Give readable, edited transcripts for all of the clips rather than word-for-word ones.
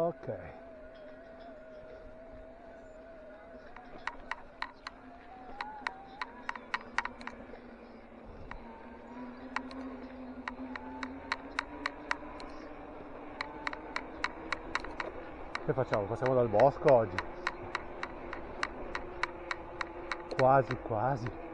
Ok. Che facciamo? Passiamo dal bosco oggi? Quasi quasi.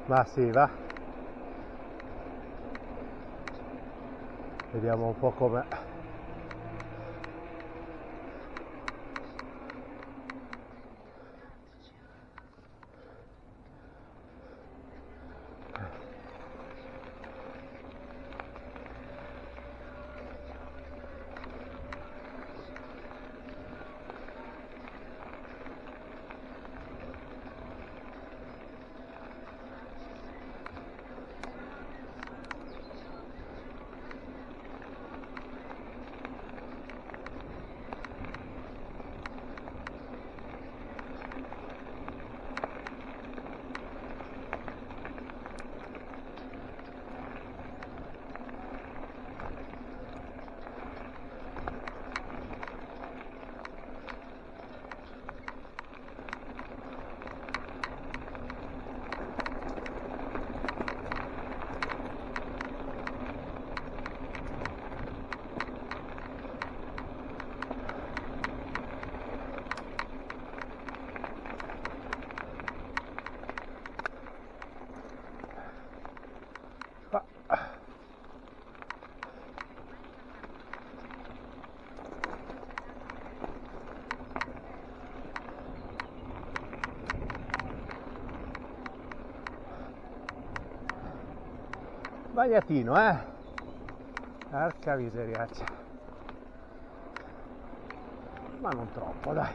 Ma sì, va. Vediamo un po' com'è. Bagnatino, Porca miseriaccia. Ma non troppo, dai.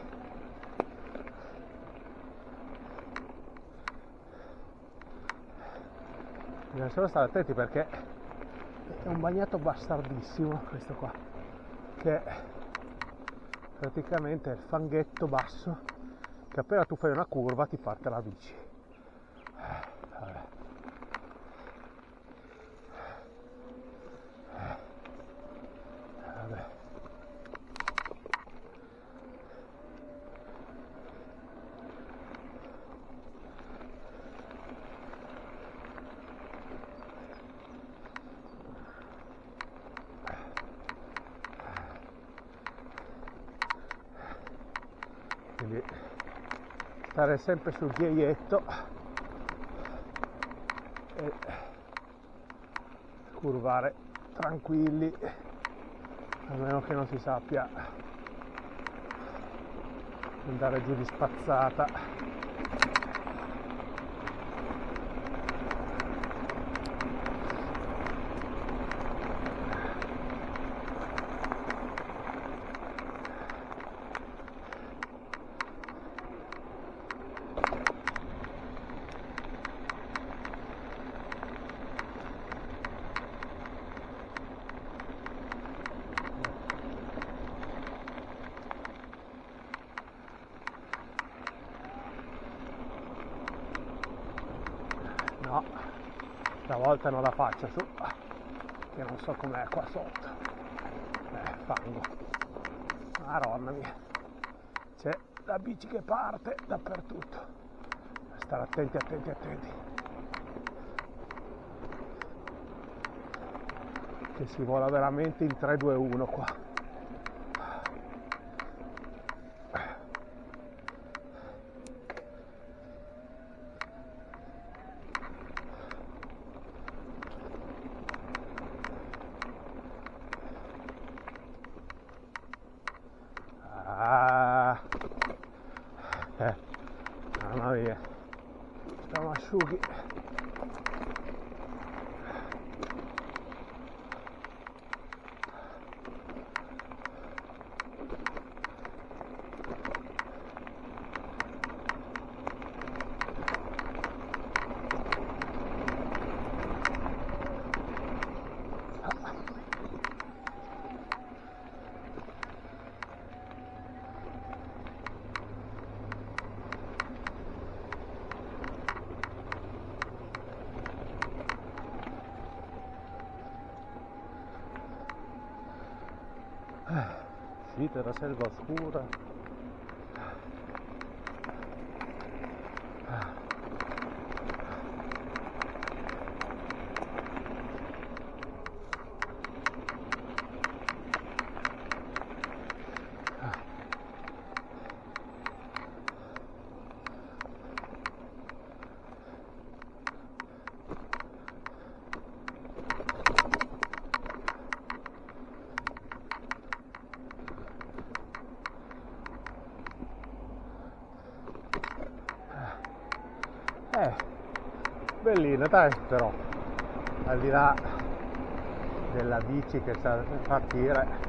Bisogna solo stare attenti perché è un bagnato bastardissimo questo qua, che praticamente è il fanghetto basso che appena tu fai una curva ti parte la bici. Vabbè. Vabbè. Quindi stare sempre sul ghiaietto e curvare tranquilli, a meno che non si sappia andare giù di spazzata. No, stavolta non la faccio su, che non so com'è qua sotto. Fango. Maronna mia, c'è la bici che parte dappertutto. Stare attenti, attenti, attenti, che si vola veramente in 3-2-1 qua. Mamma mia, siamo asciughi. Uscite da selva oscura. Bellina, dai, però al di là della bici che sa partire,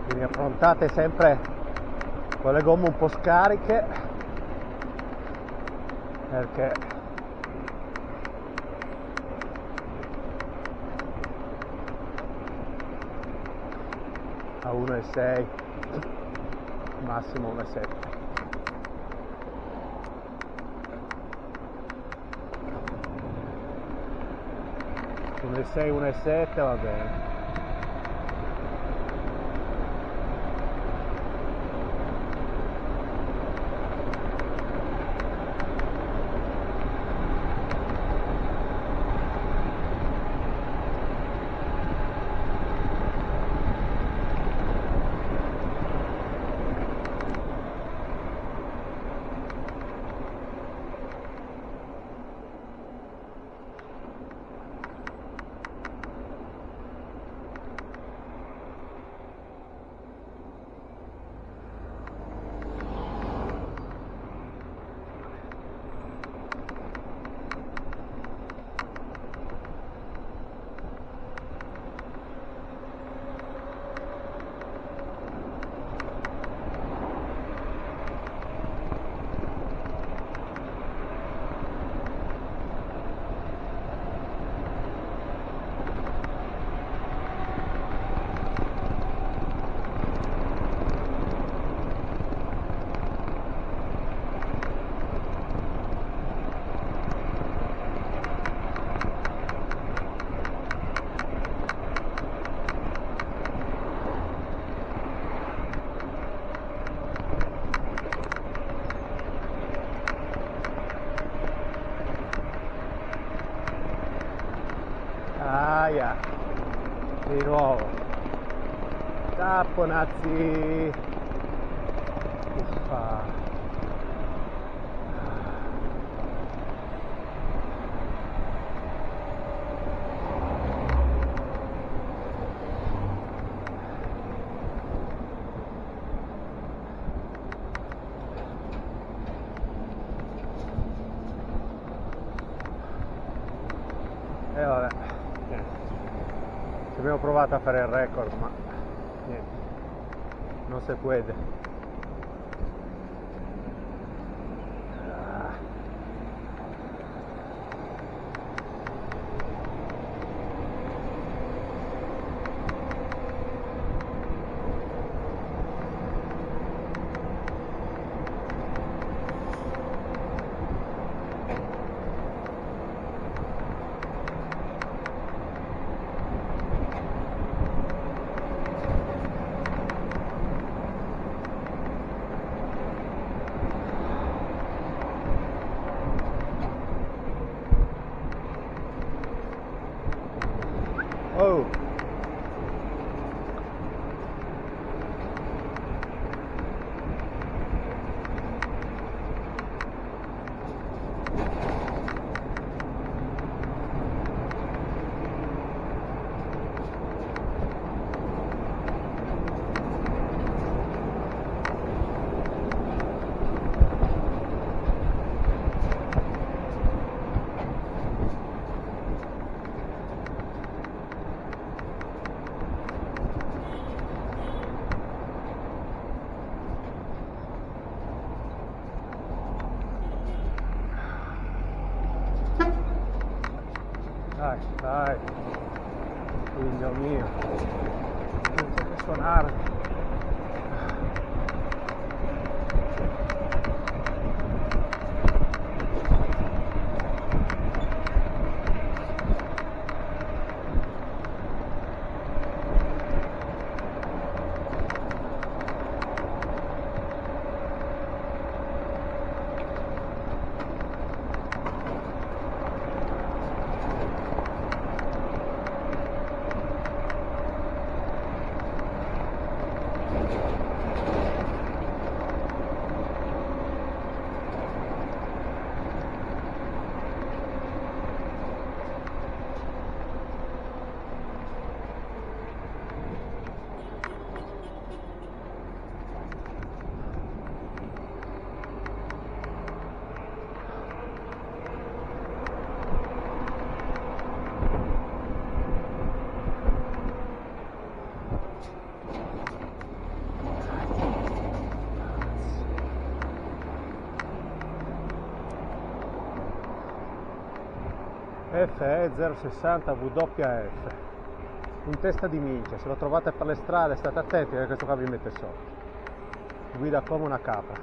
quindi affrontate sempre con le gomme un po' scariche, perché a 1,6 massimo 1,7. Come 6, 1,7 va bene. Aia, di nuovo tapponazzi. Uffa. E vabbè, abbiamo provato a fare il record, ma niente, non si può. Oh! Dai, figlio mio, non c'è che suonare. FE 060 WF, in testa di minchia, se lo trovate per le strade state attenti che questo qua vi mette sotto, guida come una capra.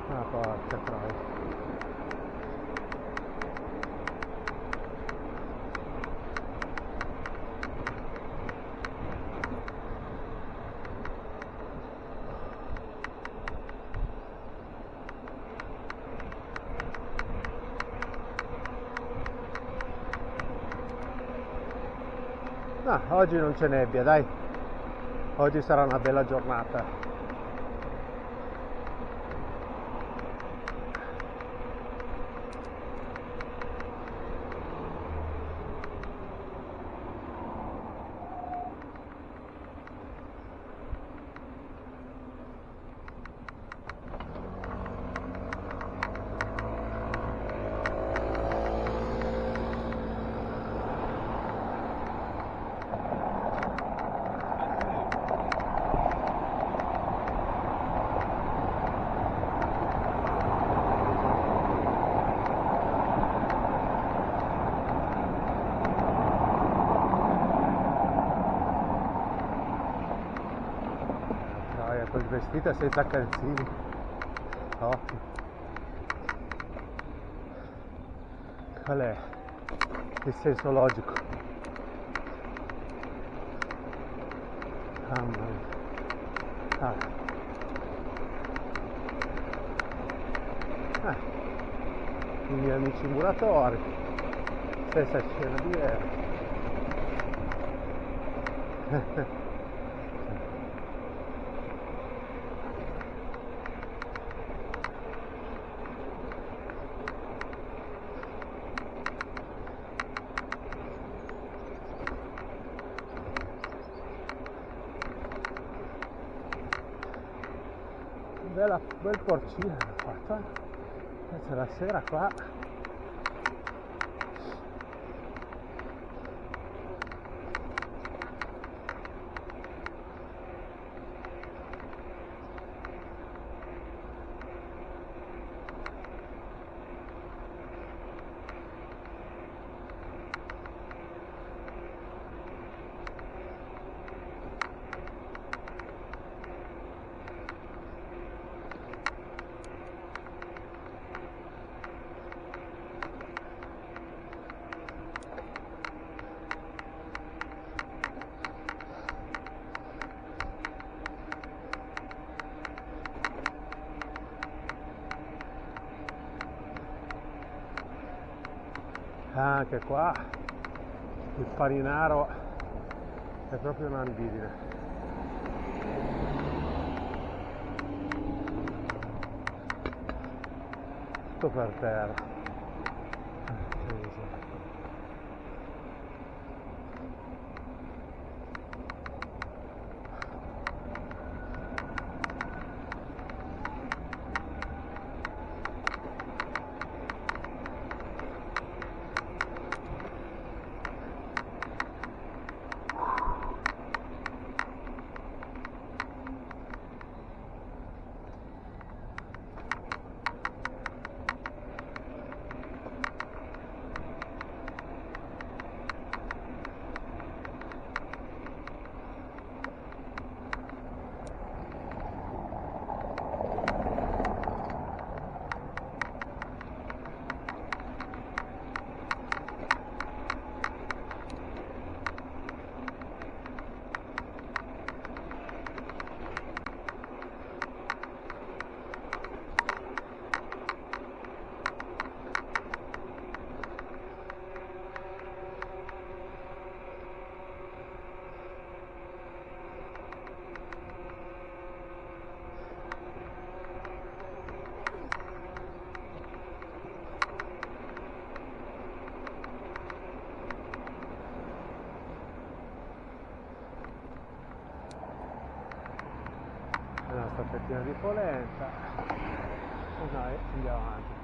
Ah, porca troia. Ah, oggi non c'è nebbia, dai, oggi sarà una bella giornata. Quel vestito senza calzini, ottimo. Qual è il senso logico? Mamma mia. I miei amici muratori, stessa scena diversa. Bel porcino fatto, c'è la sera qua, Anche qua il Parinaro è proprio una libidine. Tutto per terra. Una staffettina di polenta e noi andiamo avanti.